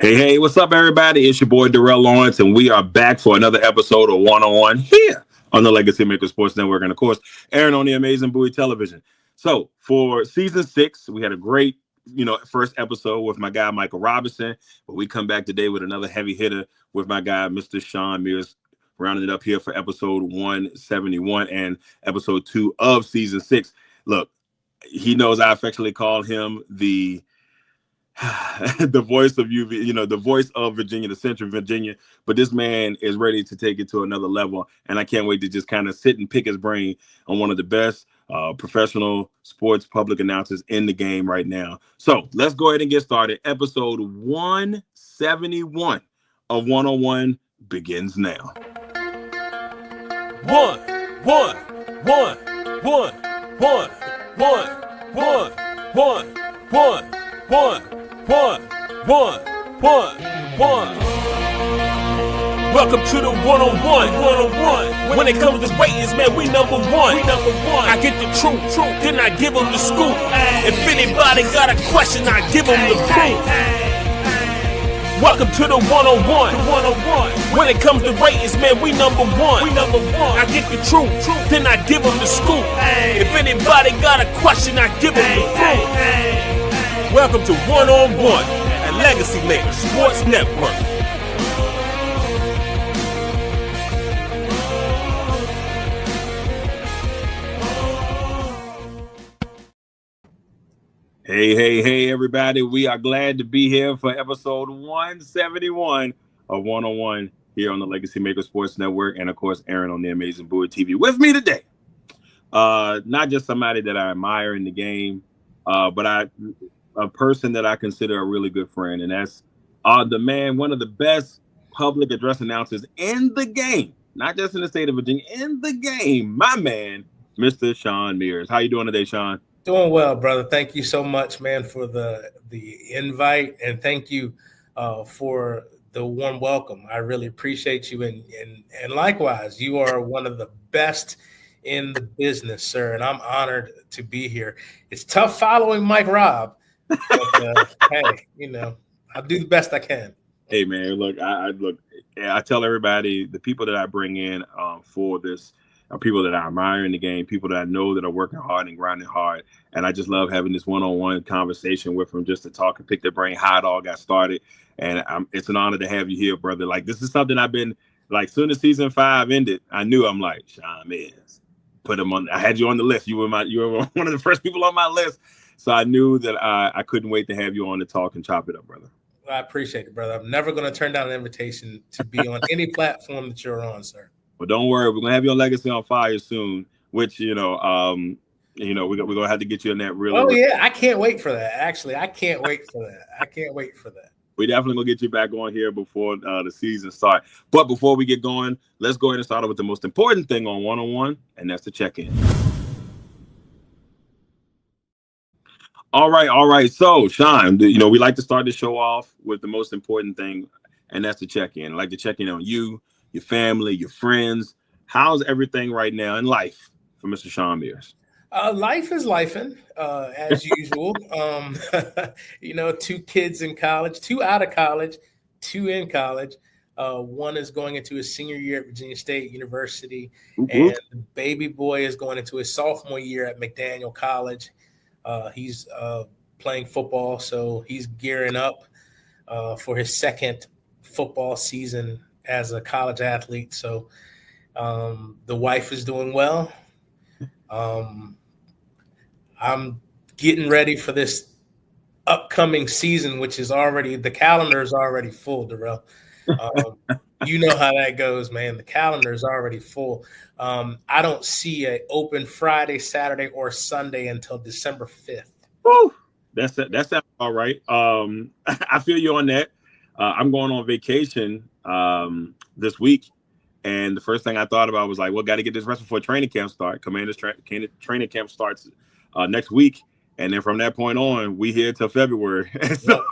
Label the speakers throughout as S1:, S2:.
S1: Hey, what's up, everybody? It's your boy, Darrell Owens, and we are back for another episode of One-on-One here on the Legacy Maker Sports Network, and, of course, airing on the Amazing Bowie Television. So, for Season 6, we had a great, first episode with my guy, Michael Robinson, but we come back today with another heavy hitter with my guy, Mr. Shawn Mears, rounding it up here for episode 171 and episode 2 of Season 6. Look, he knows I affectionately call him the voice of UV, the voice of Virginia, the Central Virginia. But this man is ready to take it to another level, and I can't wait to just kind of sit and pick his brain on one of the best professional sports public announcers in the game right now. So let's go ahead and get started. Episode 171 of 101 begins now.
S2: One. Welcome to the one-on-one. When it comes to ratings, man, we number one. I get the truth, then I give them the scoop. If anybody got a question, I give them the proof. Welcome to the one-on-one. When it comes to ratings, man, we number one. I get the truth, then I give them the scoop. If anybody got a question, I give them the proof. Welcome to One-on-One at Legacy Maker Sports Network.
S1: Hey, everybody. We are glad to be here for episode 171 of 101 here on the Legacy Maker Sports Network and, of course, airing on the Amazing Bowie TV. With me today, not just somebody that I admire in the game, but a person that I consider a really good friend, and that's the man, one of the best public address announcers in the game, not just in the state of Virginia, in the game, my man, Mr. Shawn Mears. How you doing today, Shawn?
S3: Doing well, brother. Thank you so much, man, for the invite, and thank you for the warm welcome. I really appreciate you, and likewise, you are one of the best in the business, sir, and I'm honored to be here. It's tough following Mike Robb, but hey, I'll do the best I can.
S1: Hey, man, look, I tell everybody the people that I bring in for this are people that I admire in the game, people that I know that are working hard and grinding hard. And I just love having this one-on-one conversation with them just to talk and pick their brain how it all got started. And it's an honor to have you here, brother. Like, this is something I've been, like, soon as season 5 ended, I knew I'm like, Shawn Mears, put him on. I had you on the list. You were one of the first people on my list. So I knew that I couldn't wait to have you on to talk and chop it up, brother.
S3: I appreciate it, brother. I'm never going to turn down an invitation to be on any platform that you're on, sir.
S1: Well, don't worry. We're gonna have you on Legacy on Fire soon. Which we're gonna have to get you in that really.
S3: Oh yeah, I can't wait for that. Actually, I can't wait for that.
S1: We definitely gonna get you back on here before the season starts. But before we get going, let's go ahead and start with the most important thing on one-on-one, and that's the check-in. All right. So, Shawn, we like to start the show off with the most important thing, and that's the check-in. I like to check in on you, your family, your friends. How's everything right now in life for Mr. Shawn Mears?
S3: Life is lifing, as usual. 2 kids in college, 2 out of college, 2 in college. One is going into his senior year at Virginia State University, and the baby boy is going into his sophomore year at McDaniel College. He's playing football, so he's gearing up for his second football season as a college athlete. So the wife is doing well. I'm getting ready for this upcoming season, which is the calendar is already full, Darrell. You know how that goes, man. The calendar is already full. I don't see an open Friday, Saturday, or Sunday until December 5th.
S1: Woo! That's all right. I feel you on that. I'm going on vacation this week, and the first thing I thought about was like, well, got to get this rest before training camp starts. Commander's training camp starts next week, and then from that point on, we here till February. So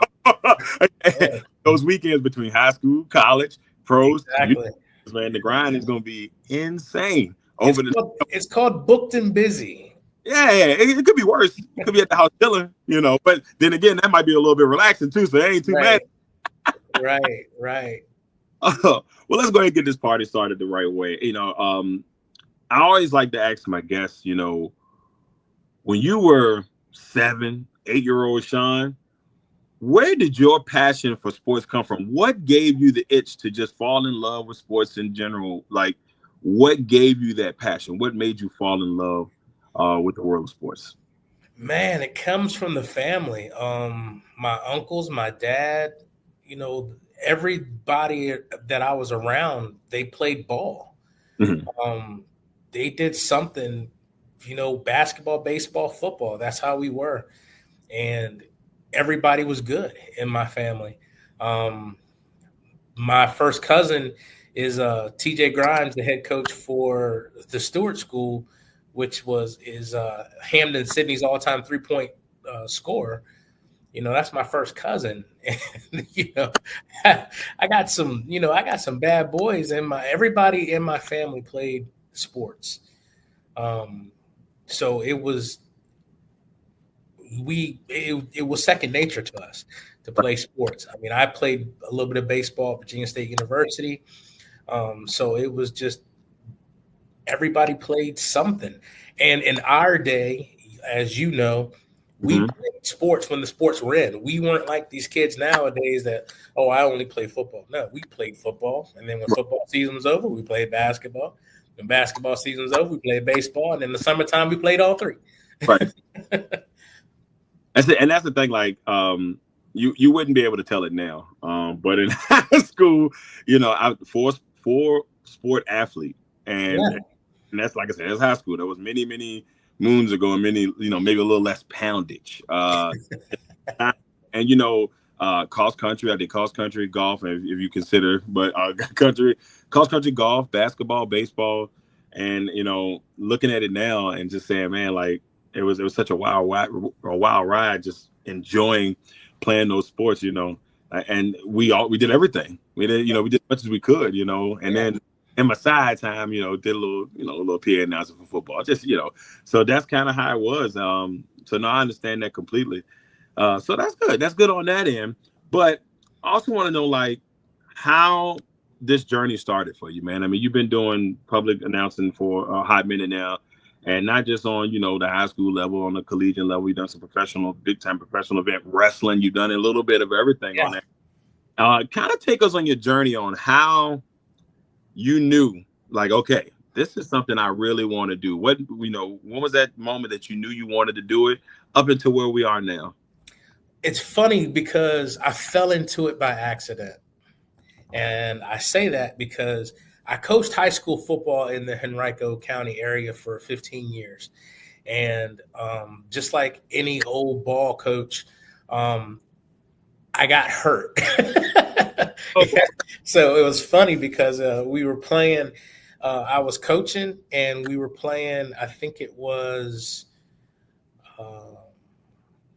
S1: those weekends between high school, college, pros,
S3: exactly.
S1: Man, the grind is going to be insane.
S3: It's called booked and busy.
S1: Yeah, it could be worse. It could be at the house chilling, But then again, that might be a little bit relaxing too, so it ain't too bad.
S3: Right.
S1: Well, let's go ahead and get this party started the right way. I always like to ask my guests, when you were 7, 8-year-old Shawn, where did your passion for sports come from? What gave you the itch to just fall in love with sports in general? Like, what gave you that passion? What made you fall in love with the world of sports?
S3: Man, it comes from the family. My uncles, my dad, everybody that I was around, they played ball.
S1: Mhm.
S3: They did something, basketball, baseball, football. That's how we were. And everybody was good in my family. Um, my first cousin is TJ Grimes, the head coach for the Stewart School, which is Hamden Sydney's all-time 3-point scorer. That's my first cousin. And, I got some bad boys, and everybody in my family played sports. So it was it was second nature to us to play sports. I mean, I played a little bit of baseball at Virginia State University. So it was just everybody played something. And in our day, as you know, we played sports when the sports were in. We weren't like these kids nowadays that, I only play football. No, we played football. And then when football season was over, we played basketball. When basketball season was over, we played baseball. And in the summertime, we played all three.
S1: Right. And that's the thing. Like, you wouldn't be able to tell it now. But in high school, I for sport athlete, and that's, like I said, that's high school. That was many, many moons ago, and many, maybe a little less poundage. And cross country. I did cross country, golf, if you consider, but cross country, golf, basketball, baseball, and looking at it now and just saying, man, like it was such a wild ride, just enjoying playing those sports, and we did everything. We did as much as we could, and then in my side time, did a little PA announcer for football, just, so that's kind of how it was. So now I understand that completely. So that's good. That's good on that end. But I also want to know, like, how this journey started for you, man. I mean, you've been doing public announcing for a hot minute now, and not just on, the high school level, on the collegiate level. You've done some big time professional event wrestling. You've done a little bit of everything on that. Kind of take us on your journey on how you knew, like, okay, this is something I really want to do. When was that moment that you knew you wanted to do it up until where we are now?
S3: It's funny because I fell into it by accident. And I say that because I coached high school football in the Henrico County area for 15 years. And just like any old ball coach, I got hurt. So it was funny because we were playing, I was coaching and we were playing, I think it was,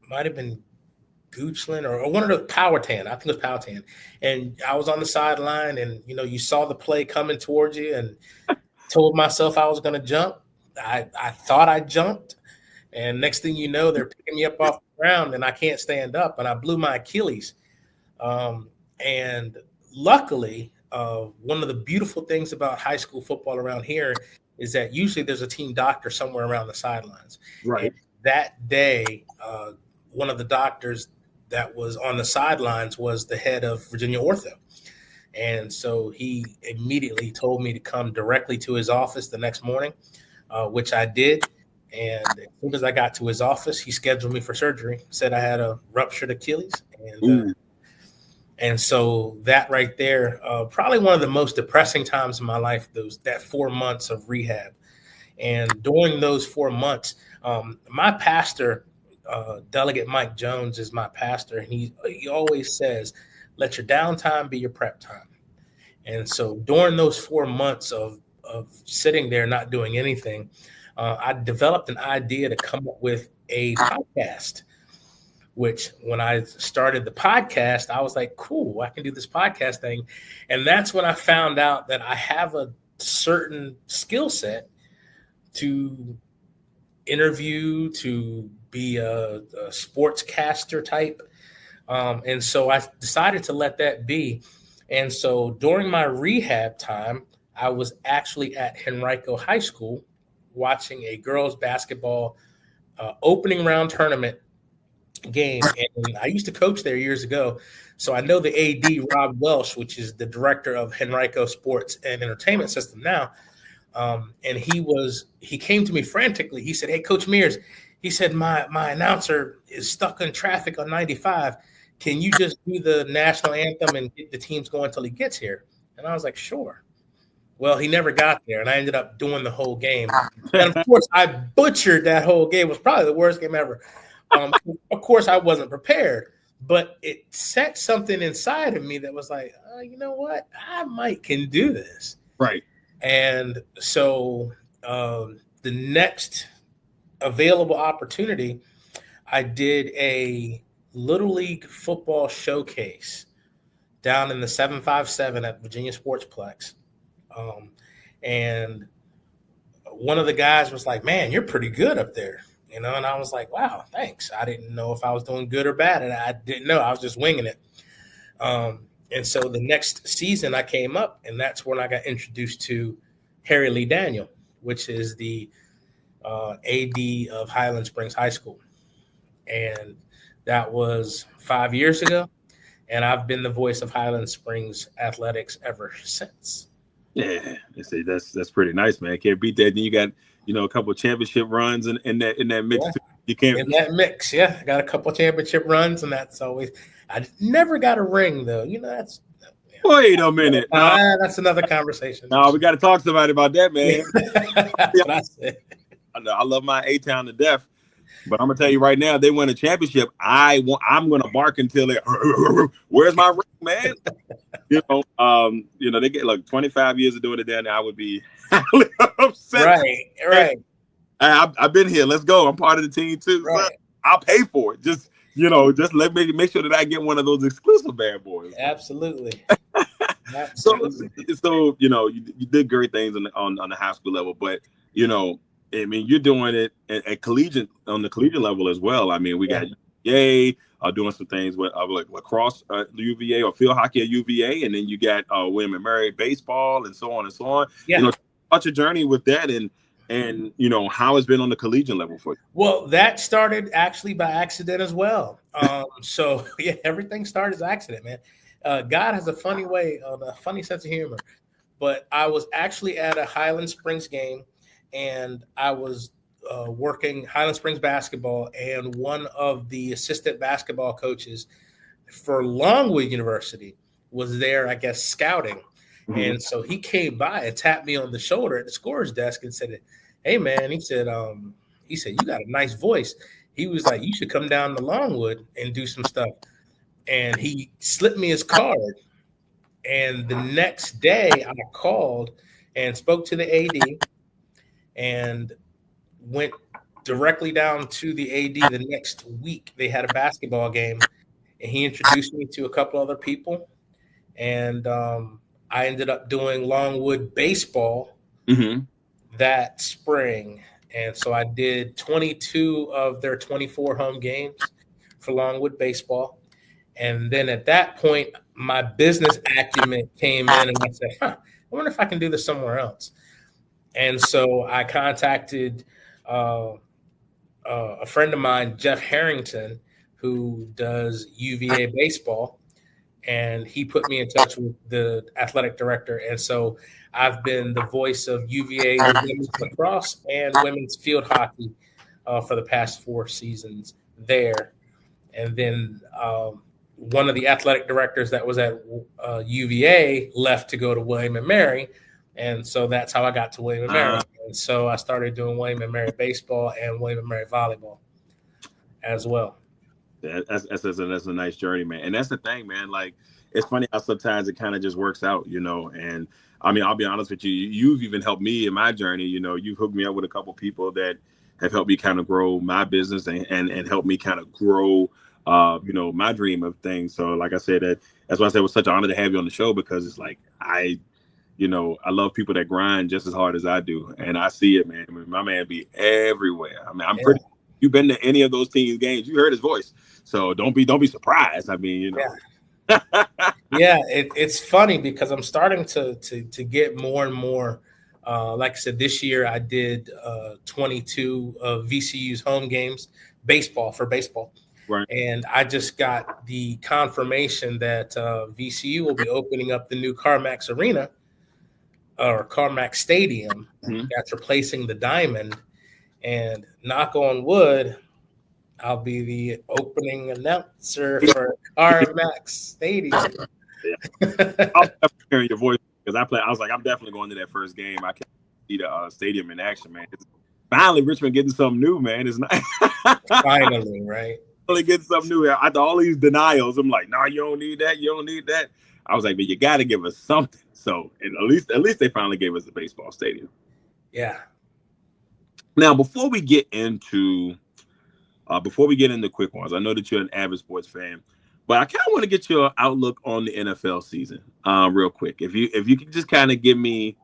S3: might have been Goochland or one of the Powhatan. I think it was Powhatan. And I was on the sideline and, you saw the play coming towards you and told myself I was going to jump. I thought I jumped. And next thing you know, they're picking me up off the ground and I can't stand up and I blew my Achilles. And luckily, one of the beautiful things about high school football around here is that usually there's a team doctor somewhere around the sidelines.
S1: Right.
S3: And that day, one of the doctors that was on the sidelines was the head of Virginia Ortho. And so he immediately told me to come directly to his office the next morning, which I did. And as soon as I got to his office, he scheduled me for surgery, said I had a ruptured Achilles. And so that right there, probably one of the most depressing times in my life, that 4 months of rehab. And during those 4 months, my pastor, Delegate Mike Jones, is my pastor, and he always says, let your downtime be your prep time. And so during those 4 months of sitting there not doing anything, I developed an idea to come up with a podcast, which when I started the podcast, I was like, cool, I can do this podcast thing. And that's when I found out that I have a certain skill set to interview, to be a sportscaster type. And so I decided to let that be. And so during my rehab time, I was actually at Henrico High School watching a girls basketball opening round tournament game. And I used to coach there years ago. So I know the AD, Rob Welsh, which is the director of Henrico Sports and Entertainment System now. And he came to me frantically. He said, "Hey, Coach Mears," he said, my announcer is stuck in traffic on 95. Can you just do the national anthem and get the teams going until he gets here? And I was like, sure. Well, he never got there, and I ended up doing the whole game. And of course, I butchered that whole game. It was probably the worst game ever. Of course, I wasn't prepared, but it set something inside of me that was like, you know what? I can do this.
S1: Right.
S3: And so the next available opportunity, I did a Little League football showcase down in the 757 at Virginia Sportsplex. And one of the guys was like, "Man, you're pretty good up there." And I was like, "Wow, thanks." I didn't know if I was doing good or bad, and I didn't know. I was just winging it. And so the next season I came up, and that's when I got introduced to Harry Lee Daniel, which is the AD of Highland Springs High School. And that was 5 years ago. And I've been the voice of Highland Springs athletics ever since.
S1: Yeah, that's pretty nice, man. Can't beat that. Then you got, a couple of championship runs in that mix.
S3: Yeah.
S1: You can't
S3: in that mix, yeah. I got a couple of championship runs, and that's always. I never got a ring though. That's.
S1: Wait a minute.
S3: That's another conversation.
S1: No, we got to talk to somebody about that, man.
S3: That's what I said.
S1: I love my A-Town to death, but I'm gonna tell you right now, they win a championship. I'm gonna bark until they. Where's my ring, man? They get 25 years of doing it down there. I would be upset.
S3: Right.
S1: I've been here. Let's go. I'm part of the team too.
S3: Right.
S1: So I'll pay for it. Just let me make sure that I get one of those exclusive bad boys.
S3: Absolutely.
S1: So you did great things on the high school level, but you're doing it at on the collegiate level as well. I mean, we got UVA doing some things with like lacrosse at UVA or field hockey at UVA, and then you got William and Mary baseball and so on and so on.
S3: Yeah.
S1: What's your journey with that, and how it's been on the collegiate level for you?
S3: Well, that started actually by accident as well. So yeah, everything started as accident, man. God has a funny way, a funny sense of humor. But I was actually at a Highland Springs game, and I was working Highland Springs basketball, and one of the assistant basketball coaches for Longwood University was there, I guess, scouting. Mm-hmm. And so he came by and tapped me on the shoulder at the scorer's desk and said, "Hey, man," he said, "you got a nice voice." He was like, "You should come down to Longwood and do some stuff." And he slipped me his card. And the next day I called and spoke to the AD and went directly down to the AD the next week. They had a basketball game, and he introduced me to a couple other people. And I ended up doing Longwood baseball that spring. And so I did 22 of their 24 home games for Longwood baseball. And then at that point, my business acumen came in, and I said, I wonder if I can do this somewhere else. And so I contacted a friend of mine, Jeff Harrington, who does UVA baseball, and he put me in touch with the athletic director. And so I've been the voice of UVA women's lacrosse and women's field hockey for the past 4 seasons there. And then one of the athletic directors that was at UVA left to go to William and Mary. And so that's how I got to William and Mary. And so I started doing William and Mary baseball and William and Mary volleyball as well.
S1: That's a nice journey, man. And that's the thing, man. Like, it's funny how sometimes it kind of just works out, and I mean, I'll be honest with you. You've even helped me in my journey. You've hooked me up with a couple people that have helped me kind of grow my business and help me kind of grow, my dream of things. So like I said, that's why I said it was such an honor to have you on the show, because it's like, I love people that grind just as hard as I do. And I see it, man. I mean, my man be everywhere. I mean, I'm you've been to any of those teams' games, you heard his voice. So don't be surprised. I mean, you know.
S3: Yeah. Yeah, it's funny because I'm starting to get more and more. Like I said, this year I did 22 of VCU's home games, baseball.
S1: Right.
S3: And I just got the confirmation that VCU will be opening up the new CarMax Arena or CarMax Stadium. That's replacing the Diamond. And knock on wood, I'll be the opening announcer for CarMax Stadium.
S1: Yeah. I was definitely hearing your voice because I was like, I'm definitely going to that first game. I can't see the stadium in action, man. Finally, Richmond getting something new, man. It's not
S3: finally, right?
S1: Finally getting something new. After all these denials, I'm like, nah, you don't need that. You don't need that. I was like, but you got to give us something. So, and at least they finally gave us the baseball stadium.
S3: Yeah.
S1: Now, before we get into quick ones, I know that you're an avid sports fan. But I kind of want to get your outlook on the NFL season, real quick. If you could just kind of give me,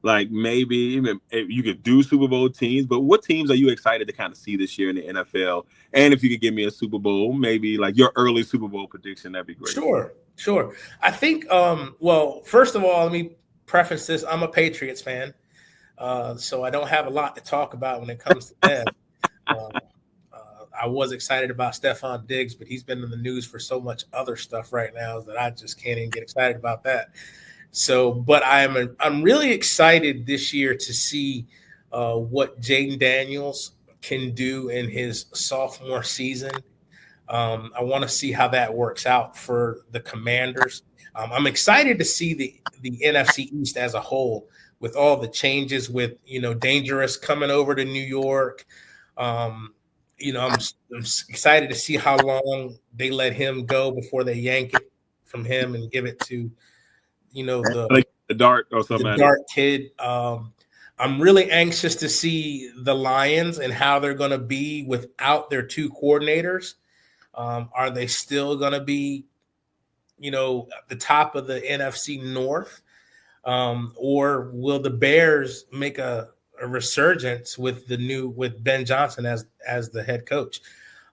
S1: like, maybe even if you could do Super Bowl teams, but what teams are you excited to kind of see this year in the NFL? And if you could give me a Super Bowl, maybe like your early Super Bowl prediction, that'd be great.
S3: Sure. I think, well, first of all, let me preface this. I'm a Patriots fan, so I don't have a lot to talk about when it comes to them. I was excited about Stephon Diggs, but he's been in the news for so much other stuff right now that I just can't even get excited about that. So, but I'm really excited this year to see what Jaden Daniels can do in his sophomore season. I want to see how that works out for the Commanders. I'm excited to see the NFC East as a whole with all the changes with, Dangerous coming over to New York. I'm excited to see how long they let him go before they yank it from him and give it to, the
S1: dart or something.
S3: The dart kid. I'm really anxious to see the Lions and how they're going to be without their two coordinators. Are they still going to be, at the top of the NFC North? Or will the Bears make a resurgence with Ben Johnson as the head coach?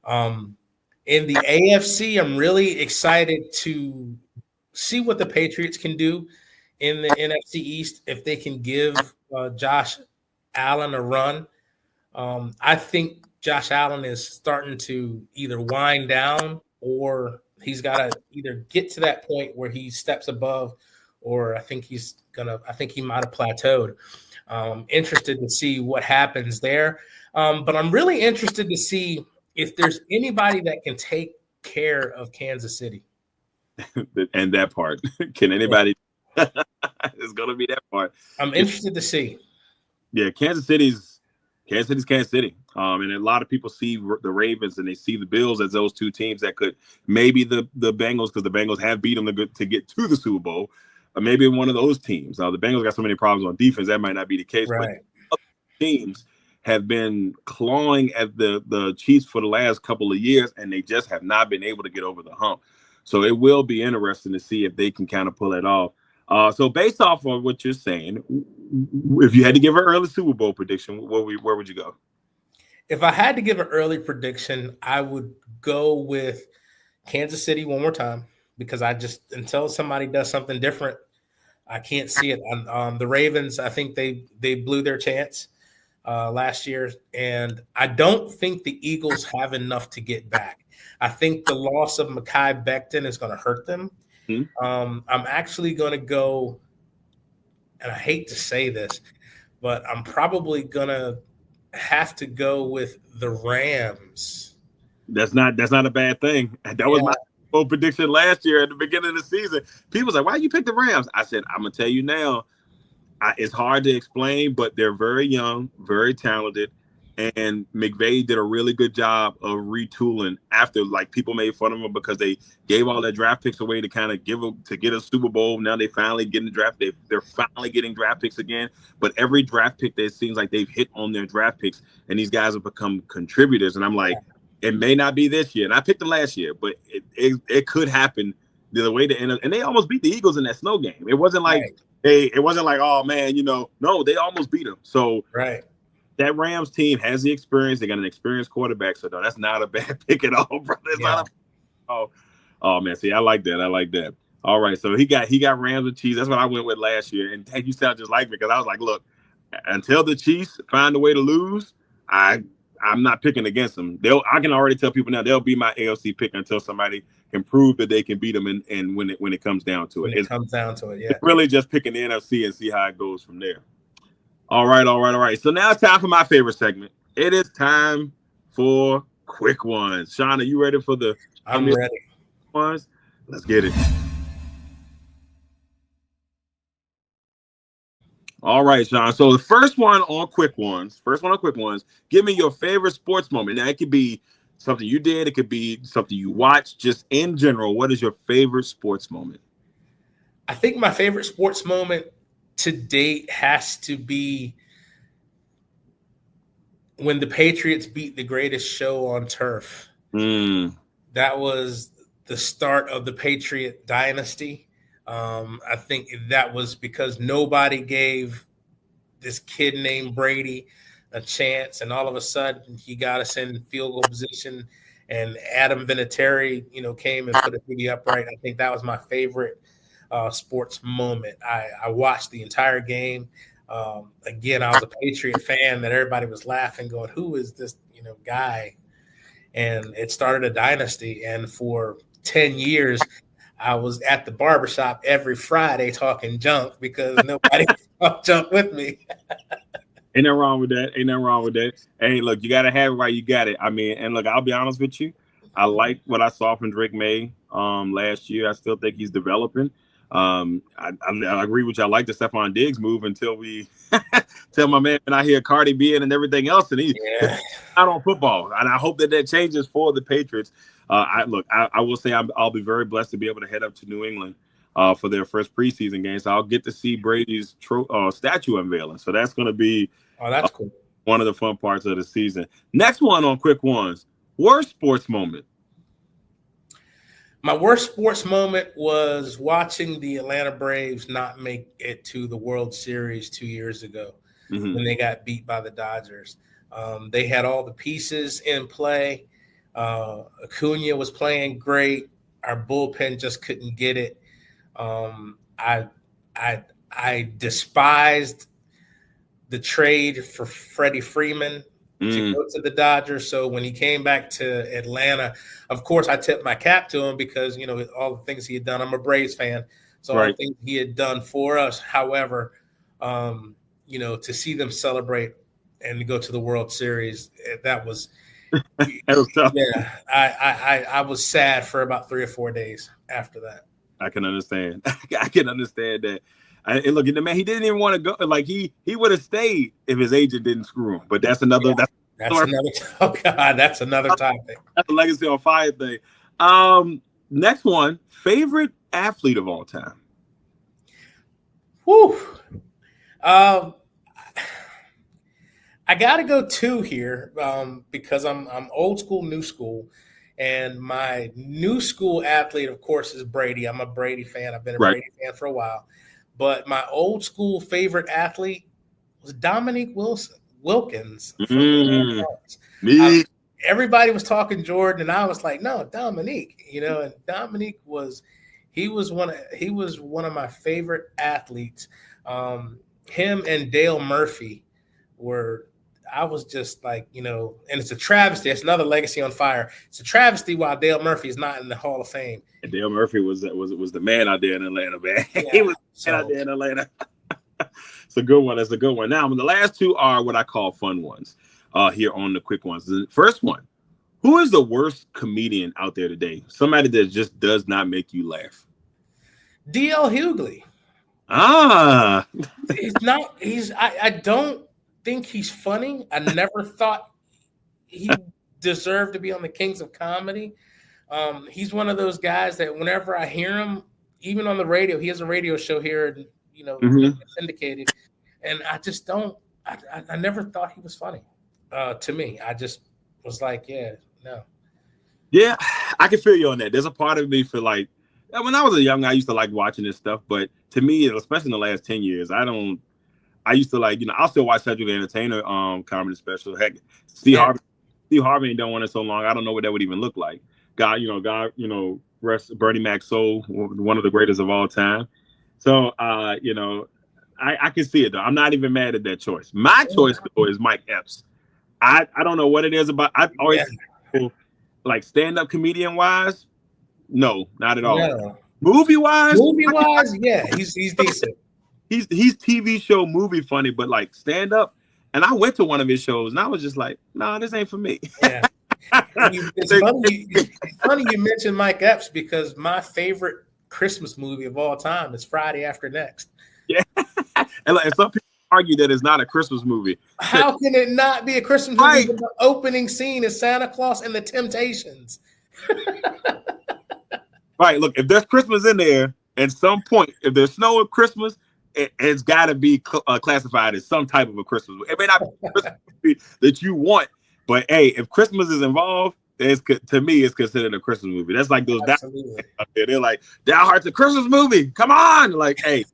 S3: In the AFC, I'm really excited to see what the Patriots can do in the NFC East if they can give Josh Allen a run. I think Josh Allen is starting to either wind down or he's got to either get to that point where he steps above, or I think he might have plateaued. Interested to see what happens there. But I'm really interested to see if there's anybody that can take care of Kansas City.
S1: And that part. Can anybody? It's going to be that part.
S3: I'm interested to see.
S1: Yeah, Kansas City's Kansas City. And a lot of people see the Ravens and they see the Bills as those two teams that could maybe the Bengals, because the Bengals have beat them to get to the Super Bowl. Maybe one of those teams. The Bengals got so many problems on defense, that might not be the case.
S3: Right.
S1: But other teams have been clawing at the Chiefs for the last couple of years, and they just have not been able to get over the hump. So it will be interesting to see if they can kind of pull it off. So based off of what you're saying, if you had to give an early Super Bowl prediction, where would you go?
S3: If I had to give an early prediction, I would go with Kansas City one more time, because until somebody does something different, I can't see it. The Ravens, I think they blew their chance last year, and I don't think the Eagles have enough to get back. I think the loss of Mekhi Becton is going to hurt them. I'm actually going to go, and I hate to say this, but I'm probably going to have to go with the Rams.
S1: That's not a bad thing. That was my bold prediction last year at the beginning of the season. People like, why you pick the Rams? I said, I'm going to tell you now, it's hard to explain, but they're very young, very talented. And McVay did a really good job of retooling after, like, people made fun of them because they gave all their draft picks away to kind of get a Super Bowl. Now they finally getting the draft. They're finally getting draft picks again. But every draft pick, it seems like they've hit on their draft picks, and these guys have become contributors. And I'm like, it may not be this year. And I picked them last year, but it could happen the way to end up. And they almost beat the Eagles in that snow game. It wasn't like it wasn't like, oh man, no, they almost beat them. So
S3: right.
S1: that Rams team has the experience. They got an experienced quarterback, so no, that's not a bad pick at all, brother. It's not oh man, see, I like that. I like that. All right, so he got Rams and Chiefs. That's what I went with last year. And you sound just like me because I was like, look, until the Chiefs find a way to lose, I'm not picking against them. I can already tell people now they'll be my AFC pick until somebody can prove that they can beat them. And when it comes down to it,
S3: it comes down to it, yeah.
S1: It's really just picking the NFC and see how it goes from there. All right. So now it's time for my favorite segment. It is time for quick ones. Shawn, are you ready for the?
S3: I'm ready.
S1: Ones? Let's get it. All right, Shawn. So the first one on quick ones. Give me your favorite sports moment. Now it could be something you did. It could be something you watched. Just in general, what is your favorite sports moment?
S3: I think my favorite sports moment to date has to be when the Patriots beat the greatest show on turf. That was the start of the Patriot dynasty. I think that was because nobody gave this kid named Brady a chance, and all of a sudden he got us in field goal position, and Adam Vinatieri, came and put it through the upright. I think that was my favorite sports moment. I watched the entire game. Again, I was a Patriot fan that everybody was laughing, going, "Who is this, guy?" And it started a dynasty. And for 10 years, I was at the barbershop every Friday talking junk because nobody talked junk with me.
S1: Ain't nothing wrong with that. Hey, look, you got to have it while you got it. I mean, and look, I'll be honest with you. I like what I saw from Drake May last year. I still think he's developing. I agree with you. I like the Stephon Diggs move until we tell my man and I hear Cardi B and everything else, and he's out on football. And I hope that changes for the Patriots. I will say I'll be very blessed to be able to head up to New England for their first preseason game. So I'll get to see Brady's statue unveiling. So that's going to be
S3: that's cool.
S1: One of the fun parts of the season. Next one on quick ones. Worst sports moment.
S3: My worst sports moment was watching the Atlanta Braves not make it to the World Series 2 years ago when they got beat by the Dodgers. They had all the pieces in play. Acuna was playing great. Our bullpen just couldn't get it. I despised the trade for Freddie Freeman to go to the Dodgers. So when he came back to Atlanta, of course, I tipped my cap to him because, all the things he had done. I'm a Braves fan. So all the things he had done for us. However, to see them celebrate and to go to the World Series, that was
S1: tough.
S3: Yeah. I was sad for about 3 or 4 days after that.
S1: I can understand. I can understand that. And look, the man, he didn't even want to go. Like he would have stayed if his agent didn't screw him. But that's another.
S3: That's another. Oh God, that's another topic.
S1: That's a legacy on fire thing. Next one, favorite athlete of all time.
S3: Whew. I got to go 2 here because I'm old school, new school. And my new school athlete, of course, is Brady. I'm a Brady fan. I've been a Brady fan for a while. But my old school favorite athlete was Dominique Wilkins. Everybody was talking Jordan, and I was like, no, Dominique. And Dominique was one of my favorite athletes. Him and Dale Murphy were. I was just like, and it's a travesty. It's another legacy on fire. It's a travesty why Dale Murphy is not in the Hall of Fame.
S1: And Dale Murphy was the man out there in Atlanta, man. Yeah, he was out there in Atlanta. It's a good one. That's a good one. Now, the last 2 are what I call fun ones here on the quick ones. The first one, who is the worst comedian out there today? Somebody that just does not make you laugh.
S3: D.L. Hughley. I don't think he's funny. I never thought he deserved to be on the Kings of Comedy. He's one of those guys that whenever I hear him, even on the radio, he has a radio show here, syndicated, and I just don't. I never thought he was funny. To me, I just was like, no.
S1: Yeah, I can feel you on that. There's a part of me for like when I was a young, I used to like watching this stuff, but to me, especially in the last 10 years, I don't I used to like, I'll still watch Cedric the Entertainer comedy special. Heck, Steve Harvey ain't done one in so long. I don't know what that would even look like. God, rest Bernie Mac's soul, one of the greatest of all time. So, I can see it though. I'm not even mad at that choice. My choice though is Mike Epps. I don't know what it is about. I've always like stand-up comedian wise. No, not at all.
S3: No.
S1: Movie wise,
S3: yeah, he's decent.
S1: He's TV show movie funny, but like stand-up. And I went to one of his shows and I was just like, no, this ain't for me.
S3: Yeah. It's funny you mentioned Mike Epps because my favorite Christmas movie of all time is Friday After Next.
S1: Yeah. And some people argue that it's not a Christmas movie.
S3: How can it not be a Christmas movie? Right. The opening scene is Santa Claus and the Temptations.
S1: Right. Look, if there's Christmas in there, at some point, if there's snow at Christmas, it's got to be classified as some type of a Christmas movie. It may not be a Christmas movie that you want, but hey, if Christmas is involved, to me, it's considered a Christmas movie. That's like those out there. They're like, Die Hard's a Christmas movie. Come on. Like, hey,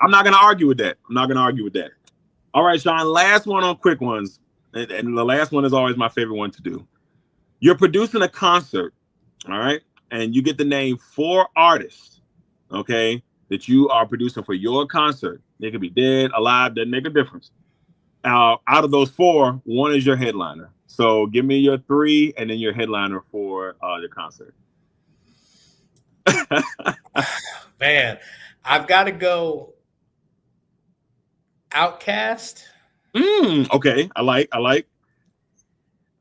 S1: I'm not going to argue with that. All right, Shawn, last one on quick ones. And the last one is always my favorite one to do. You're producing a concert, all right? And you get to name 4 artists, okay, that you are producing for your concert. They could be dead, alive, doesn't make a difference. Out of those 4, one is your headliner. So give me your 3 and then your headliner for the concert.
S3: Man, I've got to go Outkast.
S1: Okay, I like.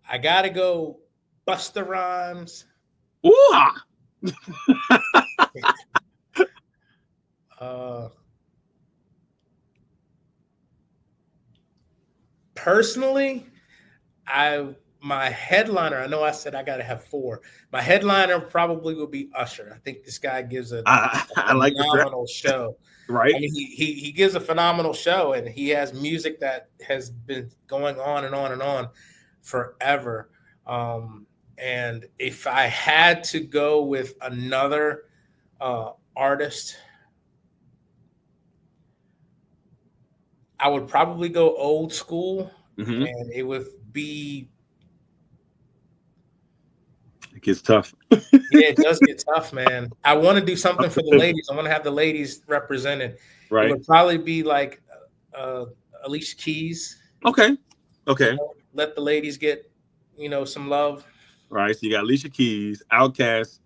S3: I got to go Busta Rhymes.
S1: Ooh.
S3: Personally, my headliner, I know I said I got to have 4. My headliner probably will be Usher. I think this guy gives a phenomenal show.
S1: Right.
S3: I mean, he gives a phenomenal show, and he has music that has been going on and on and on forever. And if I had to go with another artist, I would probably go old school, and it would be.
S1: It gets tough.
S3: Yeah, it does get tough, man. I want to do something for the ladies. I want to have the ladies represented.
S1: Right.
S3: It would probably be like Alicia Keys.
S1: Okay.
S3: Let the ladies get, some love.
S1: Right. So you got Alicia Keys, Outkast,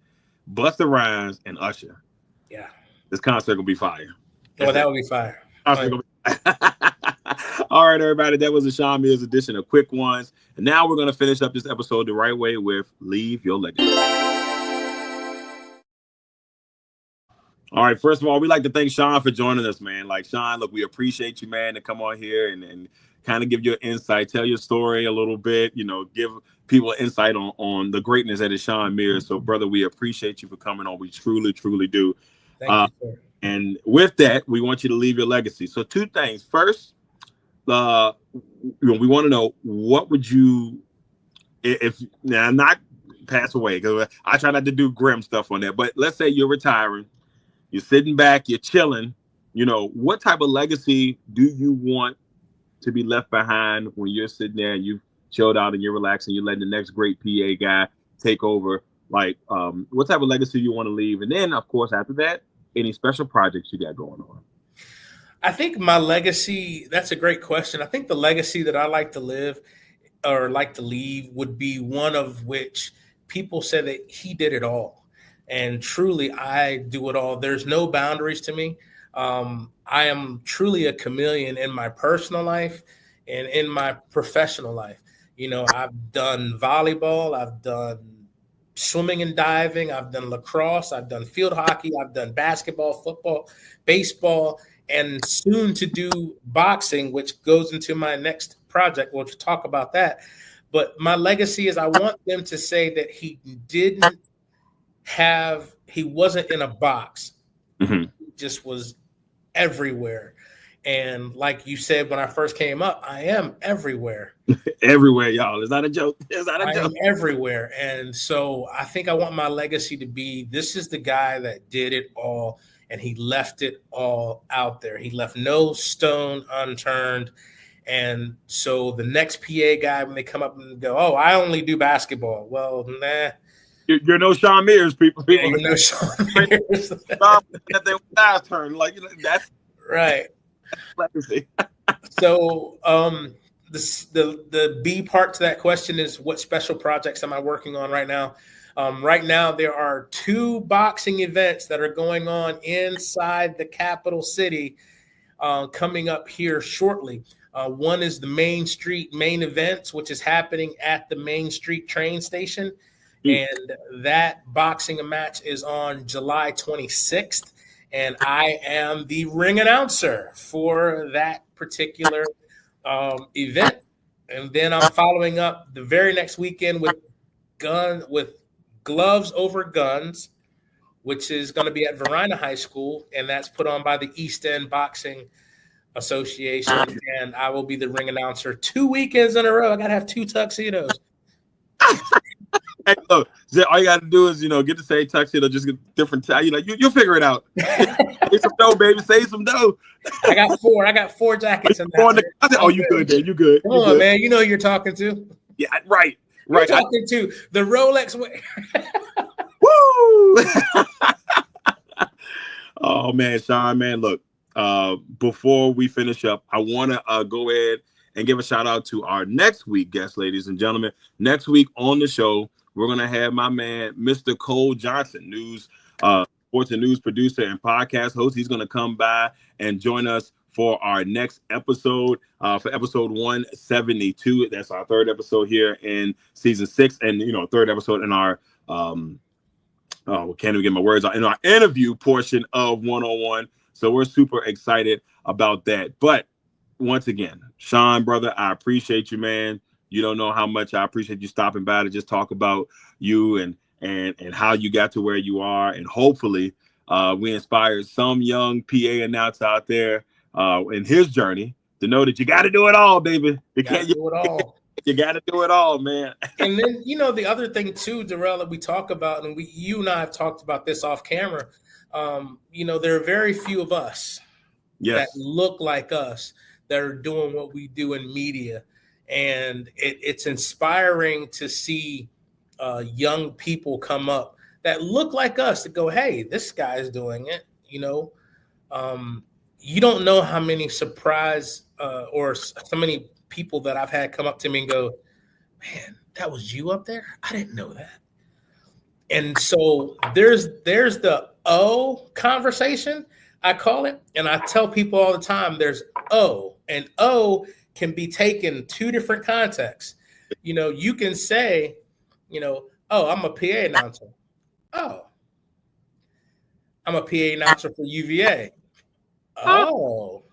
S1: Busta Rhymes, and Usher.
S3: Yeah.
S1: This concert will be fire.
S3: That would be fire.
S1: All right, everybody. That was a Shawn Mears edition of Quick Ones. And now we're going to finish up this episode the right way with Leave Your Legacy. All right. First of all, we'd like to thank Shawn for joining us, man. Like, Shawn, look, we appreciate you, man, to come on here and kind of give your insight, tell your story a little bit, give people insight on the greatness that is Shawn Mears. So, brother, we appreciate you for coming on. We truly, truly do.
S3: Thank you, sir.
S1: And with that, we want you to leave your legacy. So 2 things. First, we want to know, what would you, if now not pass away, because I try not to do grim stuff on that, but let's say you're retiring, you're sitting back, you're chilling, what type of legacy do you want to be left behind when you're sitting there and you've chilled out and you're relaxing, you're letting the next great PA guy take over? Like, what type of legacy you want to leave? And then, of course, after that, any special projects you got going on?
S3: I think my legacy, that's a great question. I think the legacy that I like to live or like to leave would be one of which people said that he did it all. And truly, I do it all. There's no boundaries to me. I am truly a chameleon in my personal life and in my professional life. I've done volleyball. I've done swimming and diving. I've done lacrosse. I've done field hockey. I've done basketball, football, baseball, and soon to do boxing, which goes into my next project. We'll talk about that. But my legacy is I want them to say that he wasn't in a box. He just was everywhere. And like you said, when I first came up, I am everywhere.
S1: Everywhere, y'all. It's not a joke. I
S3: am everywhere. And so I think I want my legacy to be, this is the guy that did it all. and he left it all out there. He left no stone unturned. And so the next PA guy, when they come up and go, oh, I only do basketball. Well, nah.
S1: You're no Shawn Mears, people.
S3: Yeah, you're no Shawn Mears.
S1: That they last turn, like, you know, that's
S3: right.
S1: legacy.
S3: So the B part to that question is, what special projects am I working on right now? Right now, there are 2 boxing events that are going on inside the capital city coming up here shortly. One is the Main Street main events, which is happening at the Main Street train station. And that boxing match is on July 26th. And I am the ring announcer for that particular event. And then I'm following up the very next weekend with Gloves Over Guns, which is going to be at Verina High School. And that's put on by the East End Boxing Association. And I will be the ring announcer 2 weekends in a row. I got to have 2 tuxedos.
S1: Hey, look, all you got to do is, you know, get the same tuxedo, just get different. You know, you'll figure it out. Save some dough, baby. Save some dough.
S3: I got 4 jackets in that.
S1: Oh, you good, man. You good.
S3: Come on, man. You know who you're talking to.
S1: Yeah, right.
S3: You're talking to the Rolex.
S1: Woo! Oh, man, Shawn, man, look, before we finish up, I want to go ahead and give a shout out to our next week guest, ladies and gentlemen. Next week on the show, we're going to have my man, Mr. Cole Johnson, sports and news producer and podcast host. He's going to come by and join us for our next episode, for episode 172. That's our 3rd episode here in season 6, and, you know, 3rd episode in our can't even get my words out, in our interview portion of 101. So we're super excited about that. But once again, Shawn, brother, I appreciate you, man. You don't know how much I appreciate you stopping by to just talk about you and how you got to where you are. And hopefully we inspired some young PA announcer out there in his journey to know that you got to do it all, baby. You can't do it all. You got to do it all, man.
S3: And then, you know, the other thing too, Darrell, that we talk about, and you and I have talked about this off camera, you know, there are very few of us that look like us that are doing what we do in media. And it's inspiring to see young people come up that look like us, to go, hey, this guy's doing it. You know, you don't know how many surprise or so many people that I've had come up to me and go, man, that was you up there? I didn't know that. And so there's the O conversation, I call it. And I tell people all the time, there's O, and O can be taken 2 different contexts. You know, you can say, you know, oh, I'm a PA announcer. Oh, I'm a PA announcer for UVA. Oh.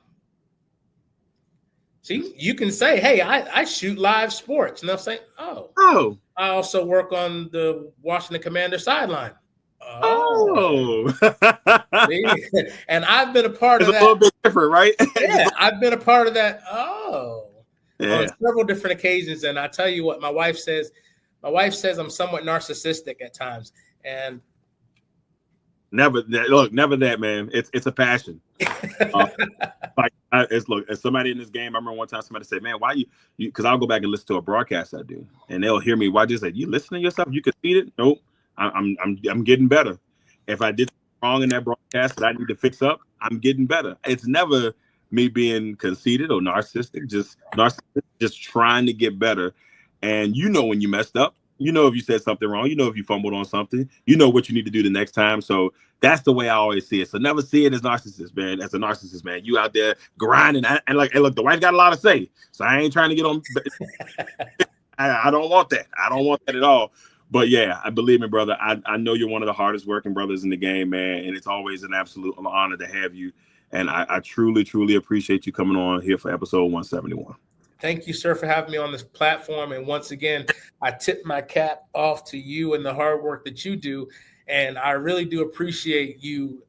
S3: See, you can say, hey, I shoot live sports. And they'll say, oh, I also work on the Washington Commander sideline. Oh. And I've been a part of that.
S1: It's a little bit different, right?
S3: Yeah, I've been a part of that. On several different occasions. And I tell you what, my wife says I'm somewhat narcissistic at times. And
S1: never that, man. It's a passion. As somebody in this game, I remember one time somebody said, man, why you because I'll go back and listen to a broadcast I do, and they'll hear me. Why just say, you listening to yourself? You can see it? Nope. I'm getting better. If I did wrong in that broadcast that I need to fix up, I'm getting better. It's never me being conceited or narcissistic, just trying to get better. And you know when you messed up, you know if you said something wrong, you know if you fumbled on something, you know what you need to do the next time. So that's the way I always see it. So never see it as narcissist, man. As a narcissist, man, you out there grinding, and like, hey, look, the wife got a lot to say, so I ain't trying to get on. I don't want that. I don't want that at all. But yeah, I believe me, brother. I know you're one of the hardest working brothers in the game, man, and it's always an absolute honor to have you. And I truly, truly appreciate you coming on here for episode 171.
S3: Thank you, sir, for having me on this platform. And once again, I tip my cap off to you and the hard work that you do. And I really do appreciate you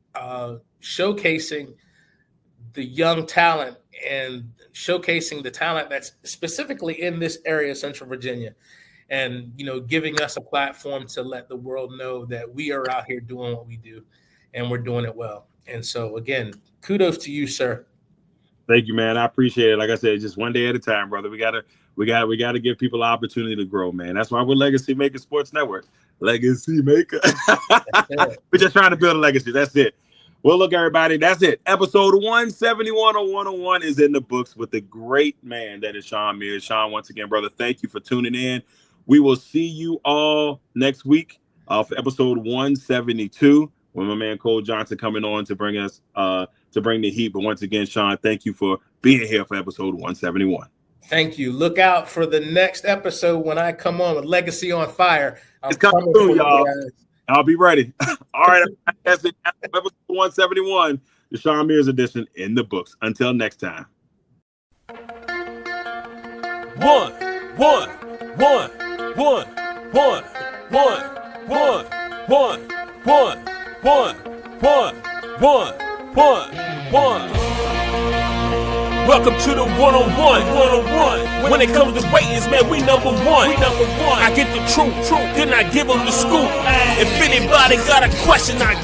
S3: showcasing the young talent and showcasing the talent that's specifically in this area of Central Virginia. And, you know, giving us a platform to let the world know that we are out here doing what we do and we're doing it well. And so, again, kudos to you, sir.
S1: Thank you, man. I appreciate it. Like I said, just one day at a time, brother. We gotta give people an opportunity to grow, man. That's why we're Legacy Maker Sports Network. Legacy Maker. We're just trying to build a legacy. That's it. Well, look, everybody, that's it. Episode 171 of 101 is in the books with the great man that is Shawn Mears. Shawn, once again, brother, thank you for tuning in. We will see you all next week for episode 172 when my man Cole Johnson coming on to bring us to bring the heat. But once again, Shawn, thank you for being here for episode 171.
S3: Thank you. Look out for the next episode when I come on with Legacy on Fire.
S1: It's coming soon, y'all. I'll be ready. All right. That's it. Episode 171, the Shawn Mears edition in the books. Until next time.
S2: One. Welcome to the 101. When it comes to ratings, man, we number one. I get the truth, then I give them the scoop. If anybody got a question, I